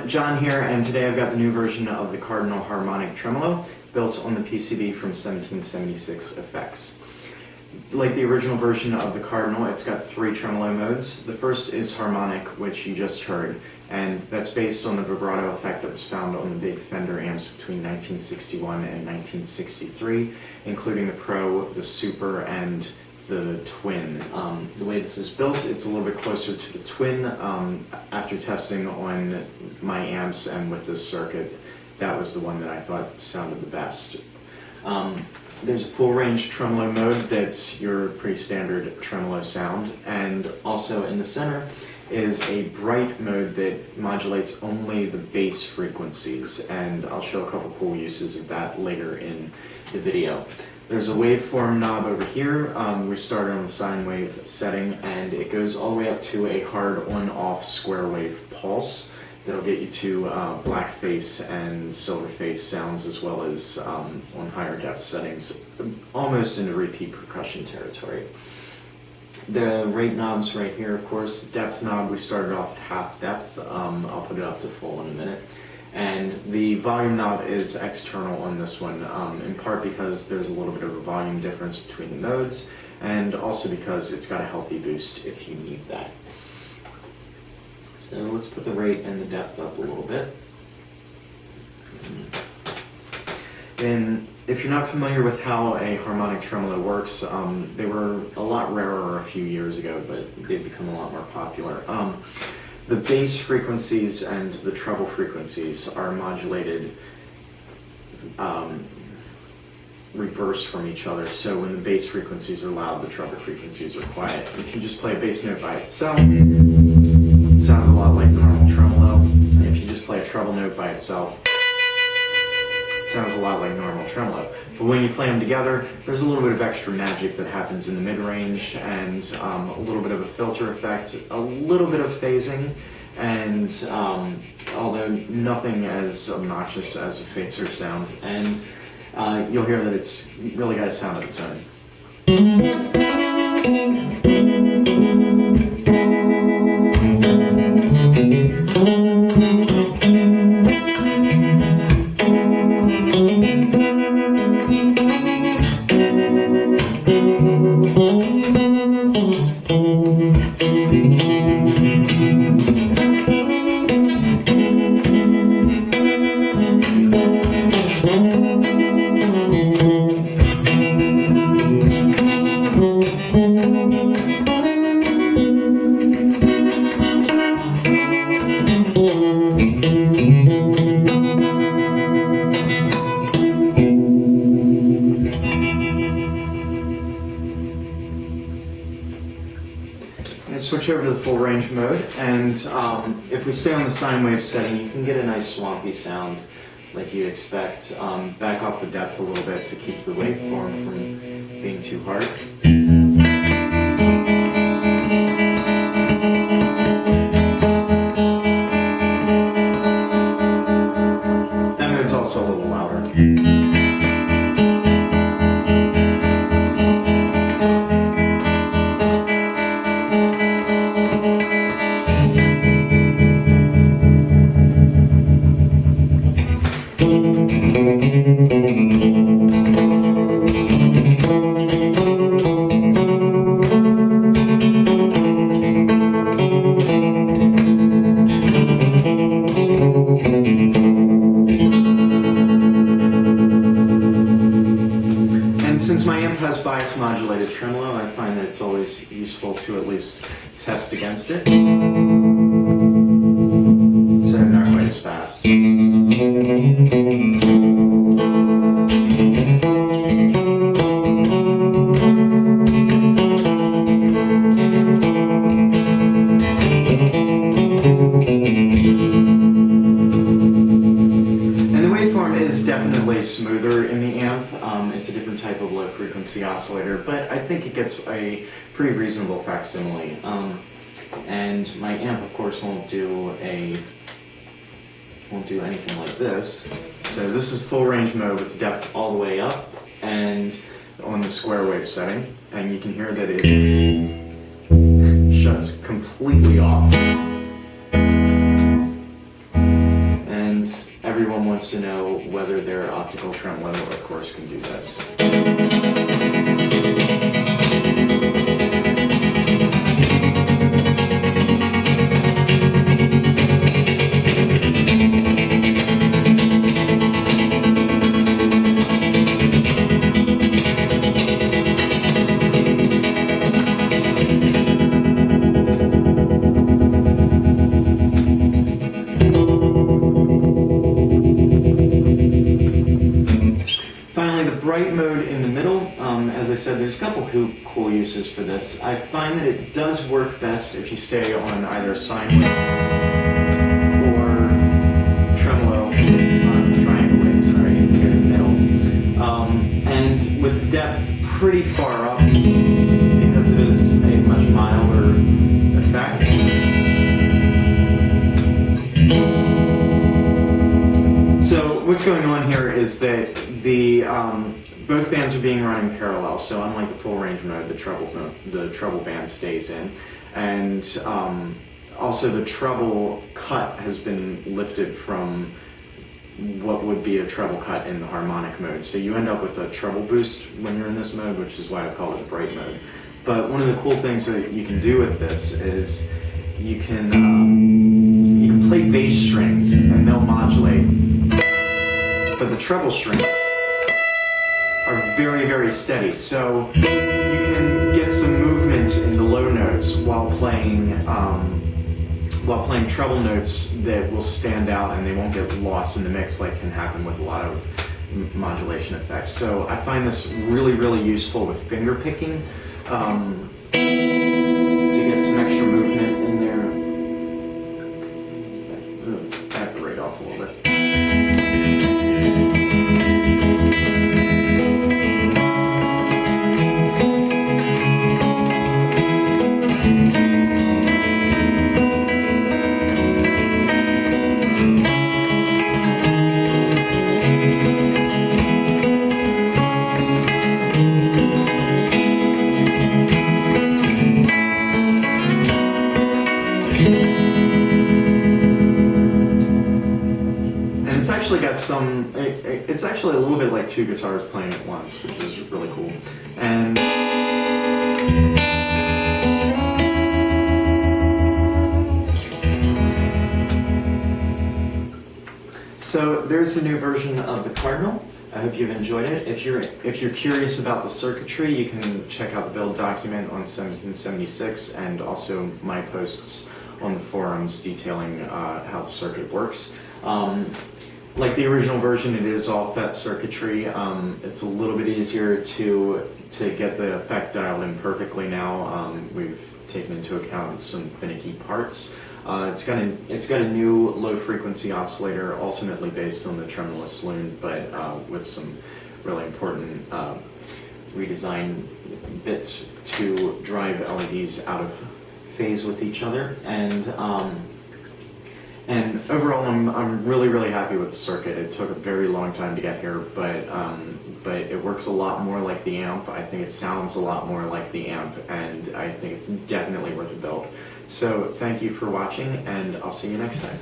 John here, and today I've got the new version of the Cardinal Harmonic Tremolo built on the PCB from 1776 Effects. Like the original version of the Cardinal, it's got 3 tremolo modes. The first is harmonic, which you just heard, and that's based on the vibrato effect that was found on the big Fender amps between 1961 and 1963, including the Pro, the Super, and the Twin. The way this is built, it's a little bit closer to the Twin. After testing on my amps and with this circuit, that was the one that I thought sounded the best. There's a full range tremolo mode that's your pretty standard tremolo sound, and also in the center is a bright mode that modulates only the bass frequencies, and I'll show a couple cool uses of that later in the video. There's a waveform knob over here. We started on the sine wave setting, and it goes all the way up to a hard on-off square wave pulse that'll get you to black face and silver face sounds, as well as on higher depth settings, almost into repeat percussion territory. The rate knob's right here, of course. The depth knob, we started off at half depth. I'll put it up to full in a minute. And the volume knob is external on this one, in part because there's a little bit of a volume difference between the modes, and also because it's got a healthy boost if you need that. So let's put the rate and the depth up a little bit. And if you're not familiar with how a harmonic tremolo works, they were a lot rarer a few years ago, but they've become a lot more popular. The bass frequencies and the treble frequencies are modulated reverse from each other. So when the bass frequencies are loud, the treble frequencies are quiet. If you just play a bass note by itself, it sounds a lot like normal tremolo. And if you just play a treble note by itself, it sounds a lot like normal tremolo. But when you play them together, there's a little bit of extra magic that happens in the mid-range, and a little bit of a filter effect, a little bit of phasing, and although nothing as obnoxious as a phaser sound. And you'll hear that it's really got a sound of its own. Switch over to the full range mode, and if we stay on the sine wave setting, you can get a nice swampy sound like you'd expect. Back off the depth a little bit to keep the waveform from being too hard. That mode's also a little louder. Since my amp has bias modulated tremolo, I find that it's always useful to at least test against it. So not quite as fast. Definitely smoother in the amp. It's a different type of low frequency oscillator, but I think it gets a pretty reasonable facsimile. And my amp, of course, won't do anything like this. So this is full range mode with depth all the way up and on the square wave setting, and you can hear that it shuts completely off. to know whether their optical tremolo, of course, can do this. Bright mode in the middle, as I said, there's a couple cool uses for this. I find that it does work best if you stay on either a sine wave or tremolo, triangle wave, sorry, here in the middle. And with the depth pretty far up, because it is a much milder effect. So what's going on here is that both bands are being run in parallel. So unlike the full range mode, the treble band stays in, and also the treble cut has been lifted from what would be a treble cut in the harmonic mode. So you end up with a treble boost when you're in this mode, which is why I call it the bright mode. But one of the cool things that you can do with this is you can play bass strings and they'll modulate, but the treble strings are very, very steady. So you can get some movement in the low notes while playing treble notes that will stand out and they won't get lost in the mix like can happen with a lot of modulation effects. So I find this really, really useful with finger picking to get some extra movement in there. Back the rate off a little bit. It's actually got some, it's actually a little bit like two guitars playing at once, which is really cool. And so there's the new version of the Cardinal. I hope you've enjoyed it. If you're curious about the circuitry, you can check out the build document on 1776 and also my posts on the forums detailing how the circuit works. Like the original version, it is all FET circuitry. It's a little bit easier to get the effect dialed in perfectly now. We've taken into account some finicky parts. It's got a new low frequency oscillator, ultimately based on the tremulous loon, but with some really important redesign bits to drive LEDs out of phase with each other. And overall, I'm really, really happy with the circuit. It took a very long time to get here, but it works a lot more like the amp. I think it sounds a lot more like the amp, and I think it's definitely worth a build. So thank you for watching, and I'll see you next time.